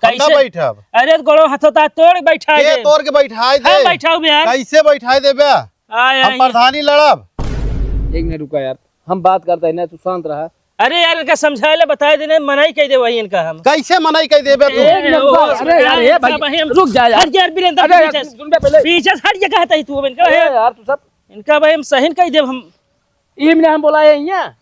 कैसे बैठब? अरे गोड़ो हाथों तोड़ बैठा दे तोड़ के बैठाए दे। हम बैठाऊ बे यार कैसे बैठाए दे बे? हम प्रधानी लड़ब। एक मिनट रुका यार, हम बात करते हैं ना, तू शांत रहा। अरे यार इनका समझाए ले बताए देने मनाई कह दे वही इनका हम कैसे मनाई कह देबे तू? अरे यार ये भाई रुक जा यार। हट यार वीरेंद्र अरे यार, पीछे सुन बे पहले। पीछे हट जा कहता है तू इनका अरे यार तू सब इनका भाई हम सही कह दे हम ई में हम बोलाए यहाँ।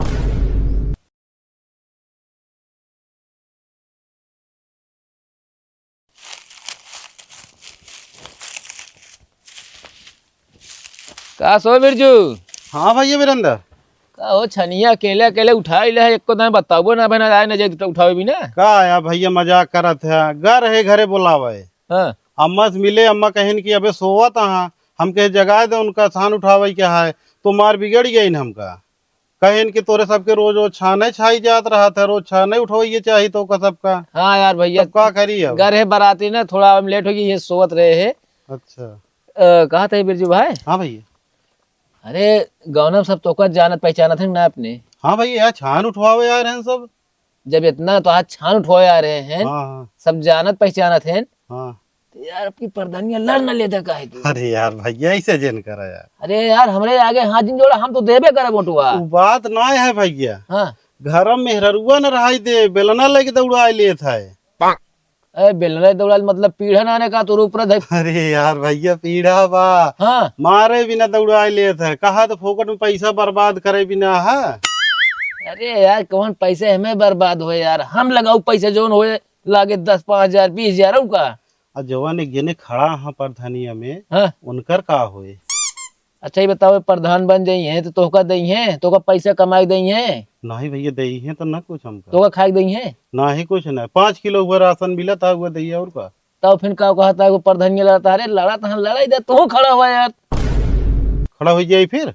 का सो बिरजू? हाँ भैया वीरेंद्र। का हो छनिया अकेले अकेले उठा ले है, एको दान बताबो ना बना आए ना जे उठावे भी ना। का या भैया मजाक करत है? घर है घरे बुलावे। हां अम्मा से मिले, अम्मा कहिन कि अबे सोवत हाँ हम कहे जगाए दे उनका छान उठावे क्या है तो मार बिगड़ गई न हमका। कहिन कि तोरे सबके रोज रोज छाने छाई जात रहा था, रोज छाने उठवाइए चाहिए तो का सबका। हां यार भैया का करी अब? घर है बाराती ना, थोड़ा लेट हो गई, ये सोवत रहे है। अच्छा कहा था बिरजू भाई? हाँ भैया। अरे गौनम सब तो जानत पहचानत है ना अपने। हाँ भैया यार छान उठवावे यार हैं सब। जब इतना तो आज छान उठवाए आ रहे हैं, हाँ सब जानत पहचानत हैं, हाँ। तो यार अपनी प्रधानियां लड़ न लेते काहे तू? अरे यार भैया ऐसे जन करा यार। अरे यार हमरे आगे हाथ दिन जोड़ा, हम तो देबे करे वोटुआ। वो बात ना है भैया। हाँ घर में मेहरुआ न रहाई दे, बेलना लेके दौड़ा ले था। अरे बेलने दौड़ा मतलब पीढ़ा नाने का तो ऊपर अरे यार भैया पीढ़ा बा। हाँ मारे बिना दौड़ा ले था, कहा तो फोकट में पैसा बर्बाद करे बिना है। अरे यार कौन पैसे हमें बर्बाद हुए यार, हम लगाऊ पैसे जोन हुए लागे 10-5,000 20,000 का। और जवान एक जने खड़ा हाँ प्रधानिया में, हाँ उनकर का हुए? अच्छा ये बताओ, प्रधान बन जाई है तो तोहका दई है, तोहका पैसा कमाई दई है, नहीं भैया दही है तो न कुछ हमका। तोहका खाई दई है, ना ही कुछ न, 5 किलो हुआ राशन मिला था हुआ दही और का। तब फिर का कहता है वो प्रधानिया लड़ता? अरे लड़ा तो लड़ाई दे, तू खड़ा हुआ यार। खड़ा हो जाए फिर।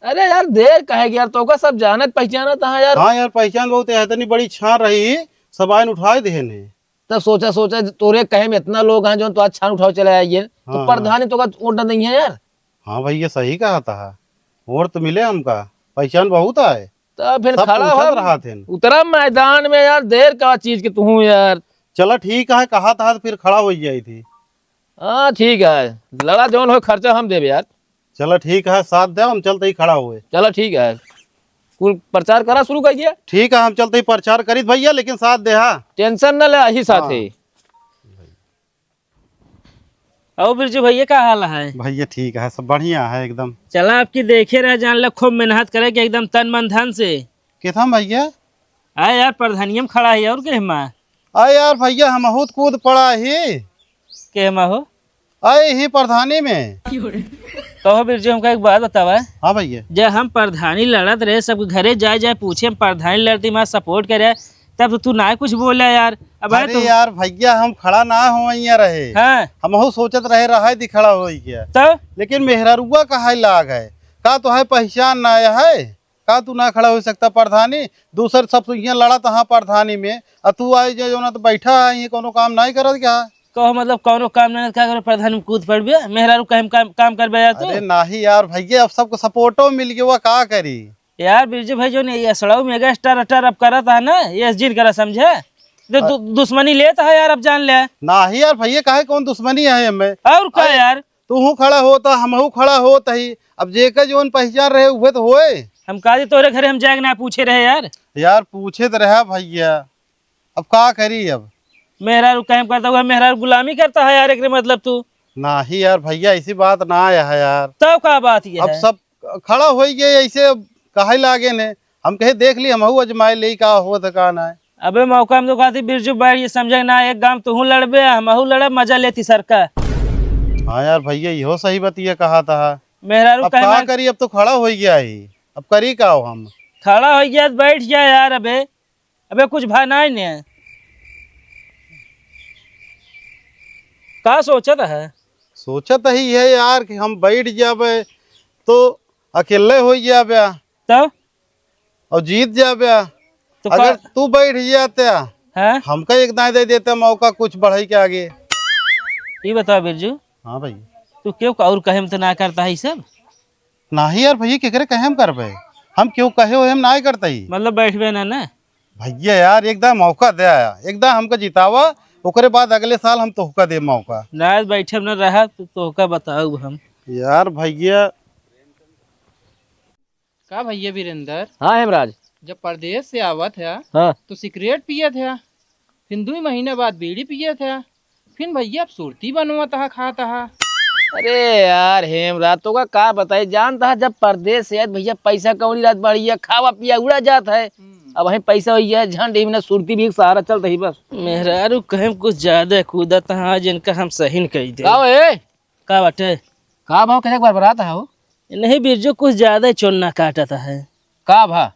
अरे यार देर कहे यार, तो का सब जानत पहचानत है यार। हाँ यार पहचान बहुत है, इतनी बड़ी छान रही सब आयन उठाए दे ने। तब सोचा सोचा तोरे कहे में इतना लोग हैं जो तो आज छान उठाओ चले आइए, तो हाँ, प्रधान तो का वोट नहीं है यार। हाँ भैया सही कहा था, वोट तो मिले हमका, पहचान बहुत है। तब फिर सब खड़ा पूछत हो रहा थे। उतरा मैदान में यार, देर का चीज की तू यार। चलो ठीक है, कहा था तो फिर खड़ा हो जाई थी। हाँ ठीक है, लड़ा जौन हो खर्चा हम देवे यार। चलो ठीक है, साथ दे, हम चलते ही खड़ा हुए। चलो ठीक है, कुल प्रचार करा शुरू कर दिया। ठीक है हम चलते ही प्रचार करी भैया, लेकिन साथ दे। हाँ टेंशन न ले, ही साथ ही। और बिरजू भैया का हाल है? भैया ठीक है, सब बढ़िया है एकदम। चला आपकी देखे रहे जान ले, खूब मेहनत करे कि एकदम तन मन धन से। किथा भैया? आए यार प्रधानियम खड़ा है और के माँ अरे यार भैया हम बहुत कूद पड़ा ही। के माँ हो आए ही प्रधानी में। कहो बिरजू हमका एक बात बतावा, हाँ भैया। जब हम प्रधानी लड़त रहे सब घरे जाए जाए पूछे हम प्रधानी लड़ती माँ सपोर्ट करे, तब तू ना कुछ बोला यार। अब अरे तो यार भैया हम खड़ा ना हो रहे। हाँ हम सोचत रहे दी खड़ा हो गया, तो लेकिन मेहरुआ कहा लाग है, का तो है पहचान ना है, का तू ना खड़ा हो सकता प्रधानी? दूसर सब तो यहाँ लड़ा था प्रधानी में, और तू आए जो ना तो बैठा है, कोनो काम नहीं करत क्या? कहो मतलब कौनो काम नहीं क्या करो, प्रधान में कूद पड़ गया मेहरारू काम कर बे तू। अरे नहीं यार भैया, अब सबको सपोर्टो मिल गया, का करी यार बिरजू भाई जो नहीं असड़ाऊ मेगा स्टार अटार अब करा था ना, ये जिन करा समझे तो दुश्मनी लेता है यार, अब जान ले। नहीं यार भैया, काहे कौन दुश्मनी है हमें? और क्या यार, तू खड़ा होता हम खड़ा होता ही, अब जेकर जोन पहचान रहे हुए तो होए। हम काजी तोरे घरे हम जाके ना पूछे रहे यार। यार पूछे तो रहा भैया, अब का करी? अब मेहरारू काम करता हुआ मेहरारू गुलामी करता है यार, एक मतलब तू। नहीं यार भैया ऐसी बात ना आया है यार। तब क्या बात ये अब है? सब खड़ा हो गए ऐसे, काहे लागे ने, हम कहे देख ली हम अजमाए ले का हो तो का ना है। अबे मौका में तो कहती बिरजू बैठ ये समझे ना, एक गांव तू लड़बे हमहू लड़ब, मजा लेती सरका। हाँ यार भैया इहो सही बतिया कहा था। मेहरारू अब का करी, अब तो खड़ा हो गया ही, अब करी का हो? हम खड़ा हो गया बैठ गया यार। अबे कुछ भाना ही नहीं का सोचत है? सोचत ही है यार कि हम बैठ जाबे तो अकेले हो जाबे तब और जीत जाबे, तो अगर तू बैठ जाते हाँ? हमका एक दाएं दे देते मौका कुछ बढ़ाई के आगे। ये बता बिरजू, हाँ भाई। तू क्यों और कहे तो ना करता है सब? नहीं यार भैया केकरे कहे हम करबे, हम क्यों कहे हो हम ना करते ही। मतलब बैठबे ना ना भैया यार एकदम मौका दे आया, एकदम हमको जितावा, ओकरे बाद अगले साल हम तोहका दे मौका। ना बैठे न रहा तो का बताऊ हम। यार भैया का भैया वीरेंद्र, हाँ हेमराज। जब परदेश से आवत है हाँ तो सिगरेट पियत है, फिर 2 महीने बाद बीड़ी पियत है, फिर भैया अब सुरती बनवत है खाता है। अरे यार हेमराज तो का बताई, जानता है जब परदेश से आयत भैया पैसा कौड़ी रात बढ़िया खावा पिया उड़ा जाता है। अब वही पैसा भैया झंड में सुरती भी एक सहारा चलता ही बस। मेहरारू कहे कुछ ज्यादा कूदत हाँ जिनका हम सही कही दे। का ए का बाटे का भाव कैसे बार बराता है वो? नहीं बिरजू कुछ ज्यादा ही चोन्ना काटता है। का भा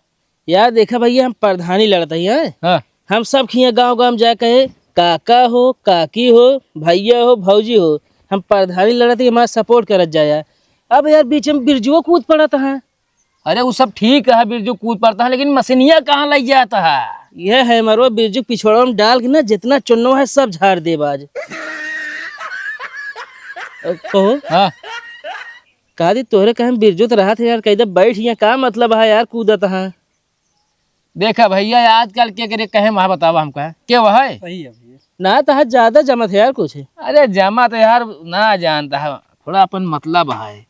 यार देखा भैया हम प्रधानी लड़ता है। हाँ हम सब खिया गांव गांव जा कहे काका हो काकी हो भैया हो भौजी हो, हम प्रधानी लड़ते हमारा सपोर्ट करत जाया। अब यार बीच में बिरजुओ कूद पड़ता है। अरे वो सब ठीक है, बिरजू कूद पड़ता है, लेकिन मशीनिया कहाँ लग जाता है? यह है मरो बिरजू पिछोड़ा में डाल के ना जितना चुन्नो है सब झाड़ दे बाज। कहो हाँ कहा दी तोहरे कहे बिरजू तो रहा था यार, कही बैठ यहाँ का मतलब है यार कूदत है। देखा भैया आजकल के करे कहे वहाँ बतावा हमको है के वह है? सही है भैया। ना तो ज्यादा जमत है यार कुछ। अरे जमा तो यार ना जानता है, थोड़ा अपन मतलब है।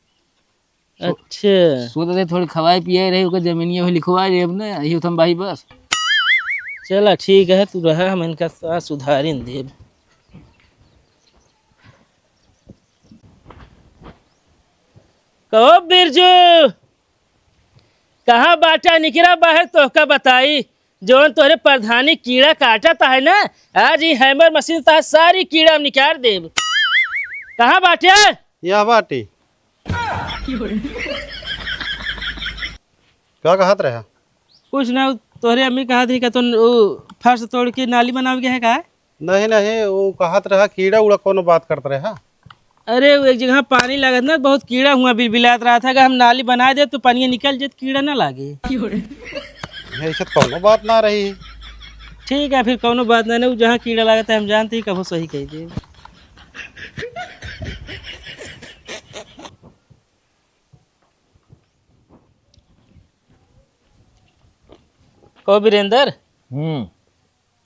अच्छा सोचते थोड़ी खवाए पिए रही ओकर जमीनिया लिखवा रहे ना यही तुम भाई बस। चला ठीक है तू रहा, हम इनका साथ सुधारिन देव। कहो बिरजू कहाँ बाटा निकरा बाहर तोहका बताई, जोन तोहरे प्रधानी कीड़ा काटता है ना, आज ही हैमर मशीन ता सारी कीड़ा हम निकाल देव। कहाँ बाटे? यह बाटी क्या कहत रहा? कुछ ना तोहरे अम्मी कहा थी कि तुम फर्श तोड़ के नाली बनावे के है का? नहीं नहीं वो कहत रहा कीड़ा उड़ा कोनो बात करत रहा। अरे वो एक जगह पानी लागत ना बहुत कीड़ा हुआ बिलबिलात रहा था कि हम नाली बना दे तो पानी निकल जाए कीड़ा ना लागे। ऐसे कोनो बात ना रही। ठीक है फिर कोनो बात ना नहीं, जहाँ कीड़ा लागता है हम जानते ही कहो सही कही दे। कहो वीरेंद्र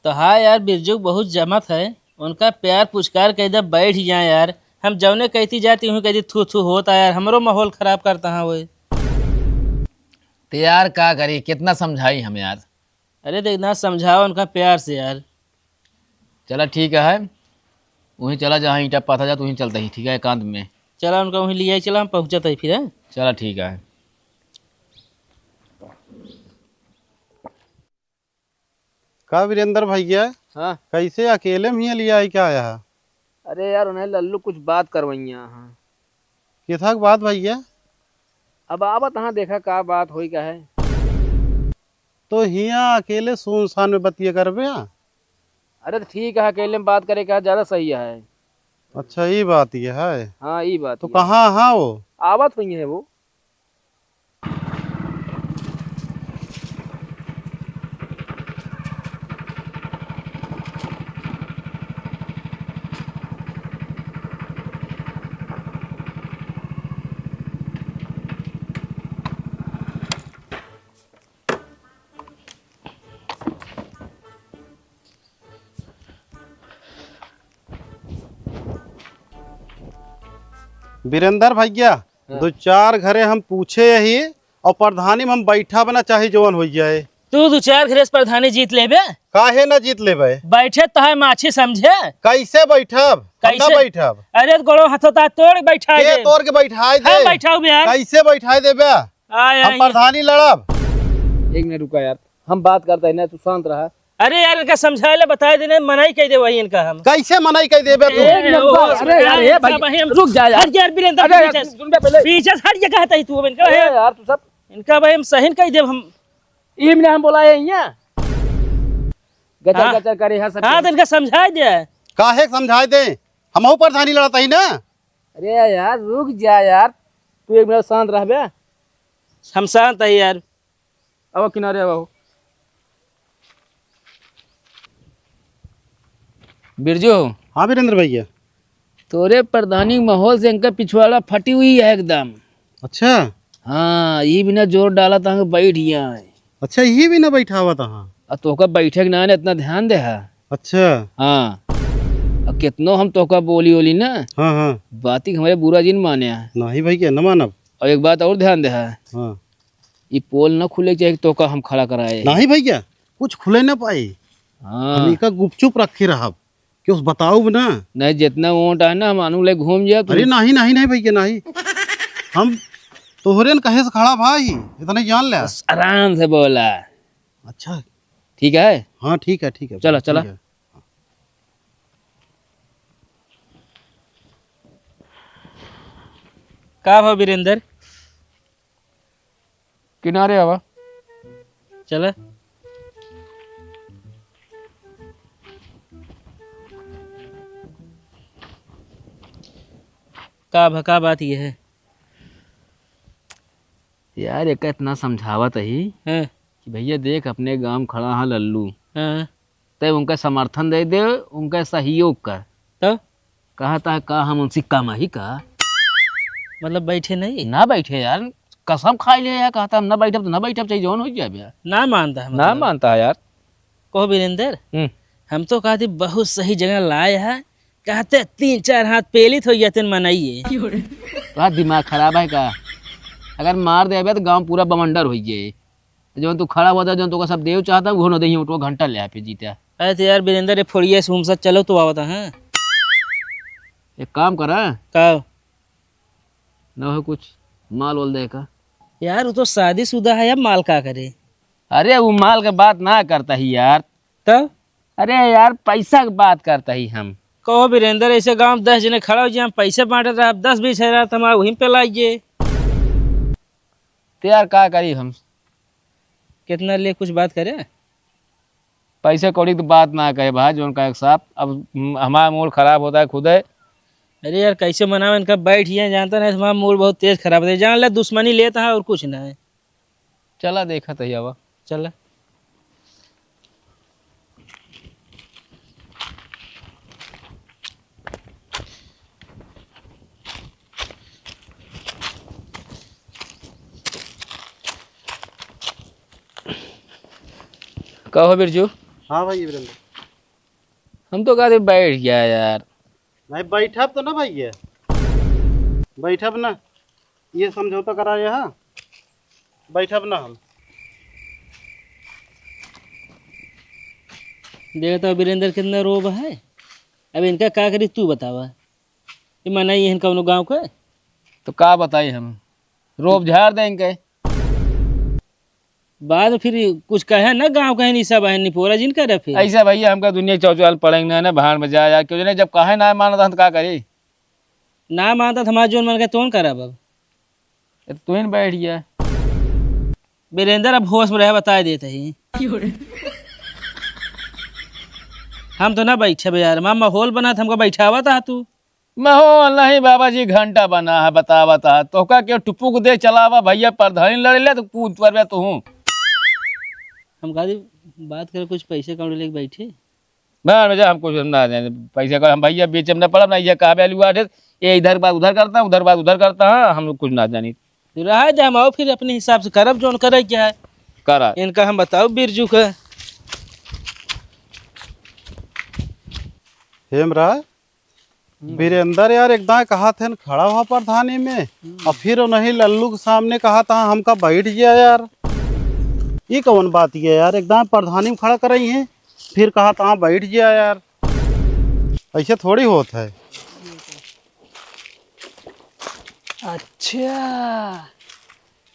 तो हाँ यार बिरजू बहुत जमत है, उनका प्यार पुचकार कह दे बैठ जाए यार। हम जौने कहती जाती हूँ कहती थू थू होता यार, हमरो माहौल खराब करता है वो। तो यार का करी, कितना समझाई हम यार। अरे देखना समझाओ उनका प्यार से यार। चला ठीक है वहीं चला जहाँ ईटा पाथा जा, तो वहीं चलता ही ठीक है एकांत में। चला उनका वहीं लिया चला हम पहुँचता ही फिर है। चला ठीक है। का वीरेंद्र भैया हाँ कैसे अकेले में ही लिया है क्या आया है? अरे यार उन्हें लल्लू कुछ बात करवैया। हाँ किथा के बात भैया? अब आवत हाँ देखा का बात होई का है। तो हिया अकेले सुनसान में बतिया करबे यहाँ? अरे तो ठीक है अकेले में बात करे का ज्यादा सही है। अच्छा ये बात ये है। हाँ ये बात तो ही है। कहाँ हाँ वो? आवत हुई है वो। वीरेंद्र भैया 2-4 घरे हम पूछे यही और प्रधानी में हम बैठा बना चाहे जवन हो जाए। तू 2-4 घरेस प्रधानी जीत लेबे, काहे ना जीत लेबे? बैठे तो है माछी समझे। कैसे बैठब? हम ना कैसे? बैठब? अरे तो गोड़ो हाथों तोड़ बैठा के दे। तोड़ के बैठाए हाँ दे? बैठाओ यार। कैसे बैठाए देबे? आय हम प्रधानी लड़ब? एक मिनट रुका यार, हम बात करते हैं ना, तू शांत रहा। अरे यार इनका समझाए ले बताए देने मनाई कह दे वही इनका हम। कैसे मनाई कह देबे तू? अरे यार ये भाई रुक जा यार। हट यार वीरेंद्र अरे यार, पीछे सुन बे पहले। पीछे से हट जगह है तू इनका अरे यार तू सब इनका भाई हम सही कह दे हम। ये मैंने हम बोला है यहाँ गचर हाँ। गचर करे है सब। हाँ तो इनका समझाए दे। काहे समझाए दे? हमहू प्रधानी लड़ता ही ना। अरे यार रुक जा यार, तू एक मिनट शांत रह बे। हम शांत है यार। अब किनारे अब बिरजू। हाँ वीरेंद्र भैया। तोरे प्रधानी माहौल से इनका पिछवाड़ा फटी हुई है एकदम। अच्छा हाँ ये बिना जोर डाला था बैठ यहाँ है। अच्छा ये भी ना बैठा हुआ था? हाँ और तो का बैठक ना इतना ध्यान दे है। अच्छा हाँ अब कितनो हम तोका बोली ओली ना, हाँ हाँ बाती हमारे बुरा जिन माने है। नहीं भैया न मानब। और एक बात और ध्यान दे है, हाँ ये पोल न खुले चाहिए तोका हम खड़ा कराए। नहीं भैया कुछ खुले न पाए। हाँ हम इका गुपचुप रखे रहा कि उस बताऊ ना। नहीं, जितना वोट है ना हम आनू ले घूम जाए अरे नहीं नहीं नहीं भैया नहीं, हम तोहरे न कहे से खड़ा भाई, इतना जान ले। बस आराम से बोला। अच्छा ठीक है, हाँ ठीक है ठीक है। चलो, ठीक चलो। है। का भाव वीरेंद्र, किनारे आवा। चला। का भका बात ये है। यार एक इतना समझावत ही हाँ कि भैया देख अपने गांव में खड़ा है लल्लू, हाँ तब उनका समर्थन दे दे, उनका सहयोग कर। तो कहता है का हम उनसे कम ही का मतलब बैठे नहीं, ना बैठे यार, कसम खा ले यार। कहता हम ना बैठब तो ना बैठब, चाहिए जौन हो जाए यार। ना मानता है ना मतलब। मानता है यार। कहो वीरेंद्र, हम्म। हम तो कहते बहुत सही जगह लाए हैं, कहते 3-4 हाथ पेलित हो जाते मनाइए। तो दिमाग खराब है का? अगर मार दे तो गांव पूरा बमंडर हो जाए। जो तू खड़ा हुआ था, जो तो सब देव चाहता वो न दही उठो घंटा ले पे जीता। अरे तो यार वीरेंद्र फोड़िए से साथ चलो तो आवता है। एक काम करा का न हो कुछ माल वाल दे का। यार वो तो शादीशुदा है, अब माल का करे। अरे वो माल का बात ना करता ही यार। तब अरे यार पैसा की बात करता ही हम। कहो वीरेंद्र, ऐसे गांव में 10 जने खड़ा हो जाए, हम पैसे बांट रहे, 10-20 हजार तो हमारा वहीं पे लाइए। तो यार का करी हम? कितना ले कुछ बात करे। पैसे कौड़ी की बात ना कहे भाई, जो उनका एक साथ अब हमारा मूड खराब होता है खुद है। अरे यार कैसे मनावे, इनका बैठ जाए, जानता नहीं हमारा मूड बहुत तेज खराब है, जान ले दुश्मनी लेता है और कुछ ना है। चला देखा तो अब चल कहो बिरजू। हाँ भाई वीरेंद्र। हम तो कहते बैठ गया यार। नहीं बैठब तो ना भैया, बैठब ना, ये समझौता कराया है, बैठब ना हम। देखता वीरेंद्र कितना रोब है। अब इनका का करी तू बतावा, ये मनाई है कौनो गाँव का। तो का बताई हम, रोब झाड़ देंगे। बाद में फिर कुछ कहे ना गाँव कहे नहीं सब है निपोरा जिन करे फिर। ऐसा भैया हमका दुनिया चौचुआल पड़ेंगे ना भाड़ में जा क्यों नहीं, जब कहे ना माना तो का करी। ना मानता तो हमारा जोन मन के तोन करब। अब तू ही बैठ गया। वीरेंद्र अब होश में रहे, बता देते ही हम तो ना बैठे बे यार, मामा माहौल बना था हमको बैठावा था तू। माहौल नहीं बाबा जी, घंटा बना है बता बता तो का क्यों टुपुक दे चलावा भैया, प्रधानी लड़ ले तो कूद पर तो हूँ। हम कहा बात कर कुछ पैसे कौड़ी लेके बैठे। भाड़ में जा, हम कुछ ना जाने पैसे का, हम भैया बेचे में ना पड़ा ना, ये कहा वैल्यू आठ ये इधर बात उधर करता उधर बात उधर करता है, हम लोग कुछ ना जानी। रहा दे, हम आओ फिर अपने हिसाब से करब जोन करे क्या है। करा इनका हम बताओ बिरजू का। हेमरा वीरेंद्र यार एकदम कहा थे न खड़ा हुआ प्रधानी में, और फिर नहीं लल्लू के सामने कहा था हमका बैठ गया यार। ये कौन बात है यार, एकदम प्रधानी में खड़ा कर रही है, फिर कहा था बैठ गया यार, ऐसे थोड़ी होता है। अच्छा,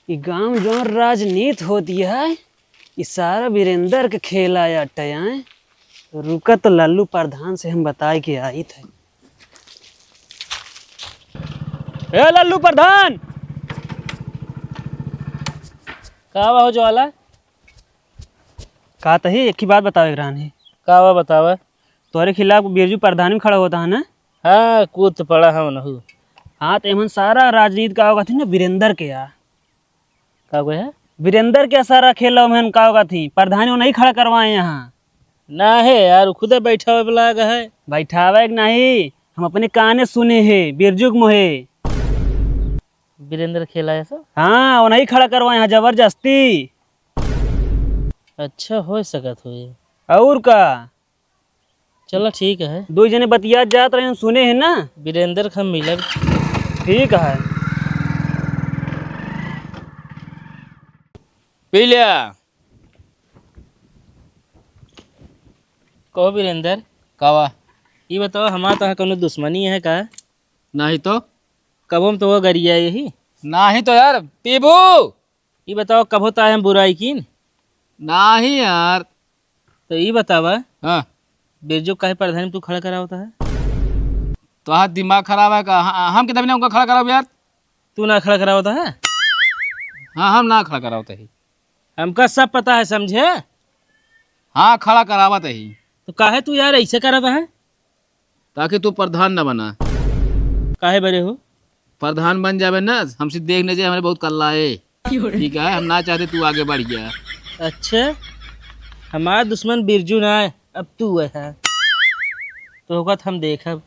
ये गांव जो राजनीति होती है, ये सारा वीरेंद्र के खेल आया टयाए। रुका तो लल्लू प्रधान से हम बताए के आई थे। ए लल्लू प्रधान, का हो ज्वाला, कहा ही एक ही बात बताओ रानी, का बतावा। तोरे खिलाफ बिरजू प्रधान में खड़ा होता है ना। हाँ कूद तो पड़ा हम नहू। हाँ तो एमन सारा राजनीति का होगा थी ना वीरेंद्र के यार। का है वीरेंद्र के सारा खेल में का होगा थी, प्रधानी वो नहीं खड़ा करवाए यहाँ। ना है यार, खुदे बैठा हुआ वाला है। बैठावे कि नहीं, हम अपने काने सुने हैं बिरजुग मोहे। वीरेंद्र खेला है सब। हाँ वो नहीं खड़ा करवाए यहाँ जबरदस्ती। अच्छा हो सकत हो ये। और का चलो ठीक है। दो जने बतियात जात रहे हैं, सुने हैं ना। वीरेंद्र हम मिलब। ठीक है। पी लिया। कहो वीरेंद्र, कावा ये बताओ हमारा तो कोनो दुश्मनी है का? नहीं तो कब हम तो वो गरिया यही। नहीं तो यार पीबू ये बताओ कब होता है हम बुराई कीन? नहीं यार। तो ये बतावा हाँ बिरजू काहे प्रधान में तू खड़ा करा होता है? तो हाथ दिमाग खराब है का? हम कितना बिना उनका खड़ा कराओ यार। तू ना खड़ा करा होता है? हाँ हम ना खड़ा करावत ही। हमका सब पता है, समझे? हाँ खड़ा करावत ही, तो काहे तू यार ऐसे करता है? ताकि तू प्रधान न बना। काहे बरे हो? प्रधान बन जावे ना, हमसे देखने से हमारे बहुत कल्ला है। ठीक है, हम ना चाहते तू आगे बढ़ गया। अच्छा, हमारा दुश्मन बिरजू ना है, अब तू है। तो होगा हम देखब।